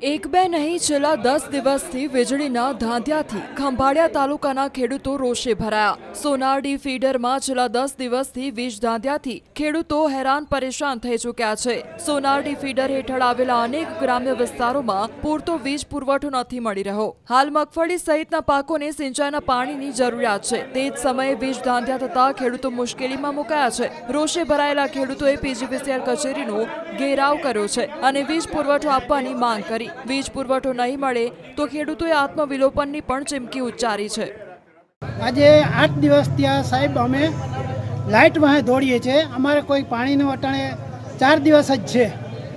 એક બે નહીં છેલ્લા 10 દિવસથી વીજળીના ધાંધિયાથી ખંભાળિયા તાલુકાના ખેડૂતો રોષે ભરાયા। સોનારડી ફીડરમાં છેલ્લા 10 દિવસથી વીજ ધાંધિયાથી ખેડૂતો હેરાન પરેશાન થઈ ચૂક્યા છે। સોનારડી ફીડર હેઠળ આવેલા અનેક ગ્રામ્ય વિસ્તારોમાં પૂરતો વીજ પુરવઠો નથી મળી રહ્યો। હાલ મગફળી સહિતના પાકોને સિંચાઈના પાણીની જરૂરિયાત છે। તે જ સમયે વીજ ધાંધિયા થતા ખેડૂતો મુશ્કેલીમાં મુકાયા છે। રોષે ભરાયેલા ખેડૂતોએ પીજીવીસીએલ કચેરીનો ઘેરાવ કર્યો છે અને વીજ પુરવઠો આપવાની માંગ કરી। વીજ પુરવઠો નહીં મળે તો ખેડૂતોએ આત્મવિલોપનની પણ ચીમકી ઉચ્ચારી છે। આજે 8 દિવસ ત્યાં સાહેબ અમે લાઇટ વાહે દોડીએ છીએ। અમારે કોઈ પાણીનો અટાણે 4 દિવસ જ છે।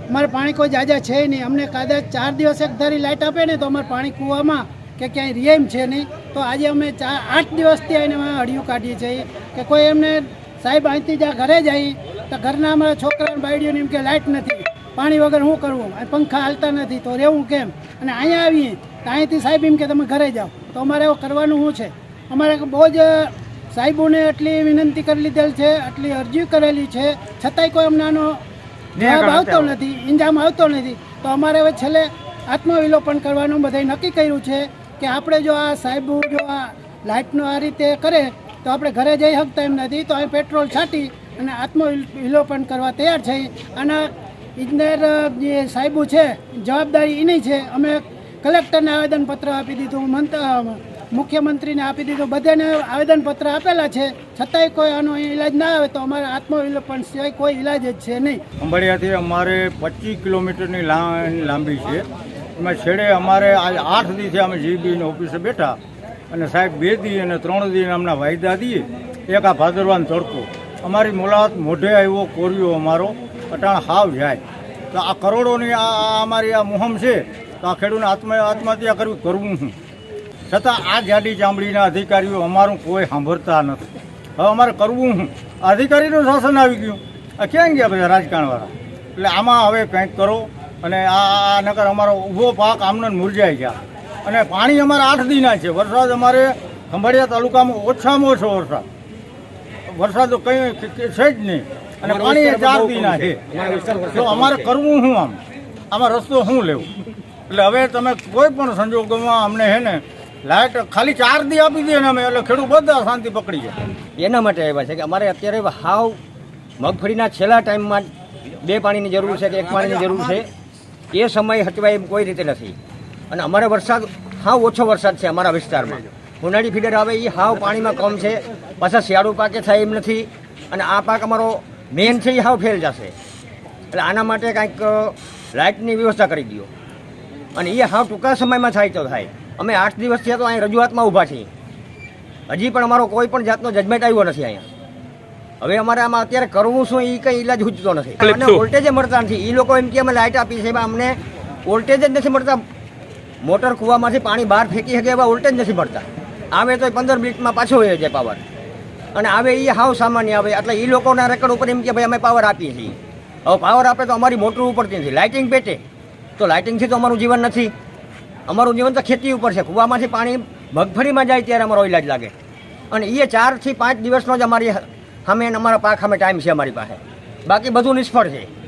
અમારે પાણી કોઈ જાજા છે નહીં। અમને કદાચ 4 દિવસ એક ધારી લાઇટ આપે ને તો અમારે પાણી કૂવામાં કે ક્યાંય રિયામ છે નહીં। તો આજે અમે 8 દિવસથી આવીને અમે હળિયું કાઢીએ છીએ કે કોઈ એમને સાહેબ અહીંથી જ્યાં ઘરે જઈએ તો ઘરના અમારા છોકરાને બાયડીઓને એમ કે લાઇટ નથી, પાણી વગર શું કરવું, પંખા હાલતા નથી તો રહેવું કેમ। અને અહીંયા આવીએ તો અહીંથી સાહેબ એમ કે તમે ઘરે જાઓ તો અમારે એવું કરવાનું શું છે। અમારે બહુ જ સાહેબોને એટલી વિનંતી કરી લીધેલ છે, આટલી અરજી કરેલી છે, છતાંય કોઈ અમને આનો જવાબ આવતો નથી, ઇંજામ આવતો નથી। તો અમારે હવે છેલ્લે આત્મવિલોપન કરવાનું બધાય નક્કી કર્યું છે કે આપણે જો આ સાહેબો જો આ લાઇટનો આ રીતે કરે તો આપણે ઘરે જઈ શકતા એમ નથી। તો અહીં પેટ્રોલ છાંટી અને આત્મવિલોપન કરવા તૈયાર છીએ। અને ઇજનેર જે સાહેબો છે જવાબદારી એની છે। અમે કલેક્ટરને આવેદનપત્ર આપી દીધું, મુખ્યમંત્રીને આપી દીધું, બધાને આવેદનપત્ર આપેલા છે, છતાંય કોઈ આનો ઈલાજ ના આવે તો અમારે આત્મવિલોપન સિવાય કોઈ ઈલાજ જ છે નહીં। ખંભાળિયાથી અમારે 25 કિલોમીટરની લાઈન લાંબી છે। એમાં છેડે અમારે આજ 8 દિવસે અમે જીબીની ઓફિસે બેઠા અને સાહેબ 2 દી અને 3 દી અમને વાયદા દઈએ। એક આ ભાદરવાનો તડકો અમારી મુલાકાત મોઢે આવ્યો, કોર્યો અમારો અટાણ હાવ જાય। તો આ કરોડોની આ અમારી આ મુહમ છે તો આ ખેડૂતને આત્મહત્યા કરવું શું? છતાં આ જાડી ચામડીના અધિકારીઓ અમારું કોઈ સાંભળતા નથી। હવે અમારે કરવું શું? અધિકારીનું શાસન આવી ગયું, આ ક્યાં ગયા બધા રાજકારણવાળા? એટલે આમાં હવે કંઈક કરો અને આ નકર અમારો ઊભો પાક આમને મુરઝાઈ ગયા। અને પાણી અમારે 8 દીના છે। વરસાદ અમારે ખંભાળિયા તાલુકામાં ઓછામાં ઓછો વરસાદ કંઈ છે જ નહીં અને પાણી 4 દીના છે। તો અમારે કરવું શું? આમાં રસ્તો શું લેવું? એટલે હવે તમે કોઈ પણ સંજોગોમાં અમને હે ને લાઇટ ખાલી 4 દી આપી દે ને અમે એટલે ખેડૂત બધા શાંતિ પકડી જાય। એના માટે આવ્યા છે કે અમારે અત્યારે હાવ મગફળીના છેલ્લા ટાઈમમાં 2 પાણીની જરૂર છે કે 1 પાણીની જરૂર છે, એ સમય હચવાય એમ કોઈ રીતે નથી। અને અમારે વરસાદ હાવ ઓછો વરસાદ છે અમારા વિસ્તારમાં। ઉનાળી ફીડર આવે એ હાવ પાણીમાં કમ છે, પાછા શિયાળુ પાકે થાય એમ નથી અને આ પાક અમારો મેન છે એ હાવ ફેલ જશે। એટલે આના માટે કાંઈક લાઇટની વ્યવસ્થા કરી દો અને એ હાવ ટૂંકા સમયમાં થાય તો થાય। અમે 8 દિવસ થયા તો અહીં રજૂઆતમાં ઊભા છીએ, હજી પણ અમારો કોઈ પણ જાતનો જજમેન્ટ આવ્યો નથી અહીંયા। હવે અમારે આમાં અત્યારે કરવું શું એ કંઈ ઈલાજ સૂચતો નથી અને વોલ્ટેજ મળતા નથી। એ લોકો એમ કે અમે લાઇટ આપી છે, અમને વોલ્ટેજ જ નથી મળતા। મોટર કૂવામાંથી પાણી બહાર ફેંકી શકે એવા વોલ્ટેજ નથી મળતા। આવે તો 15 મિનિટમાં પાછો હોય જાય પાવર અને આવે એ હાવ સામાન્ય આવે। એટલે એ લોકોના રેકોર્ડ ઉપર એમ કે ભાઈ અમે પાવર આપીએ છીએ। હવે પાવર આપે તો અમારી મોટર ઉપરથી નથી, લાઇટિંગ પેટે તો લાઇટિંગથી તો અમારું જીવન નથી। અમારું જીવન તો ખેતી ઉપર છે। કૂવામાંથી પાણી મગફળીમાં જાય ત્યારે અમારો ઈલાજ લાગે અને એ 4 થી 5 દિવસનો જ અમારી સામે અમારા પાક સામે ટાઈમ છે અમારી પાસે, બાકી બધું નિષ્ફળ છે।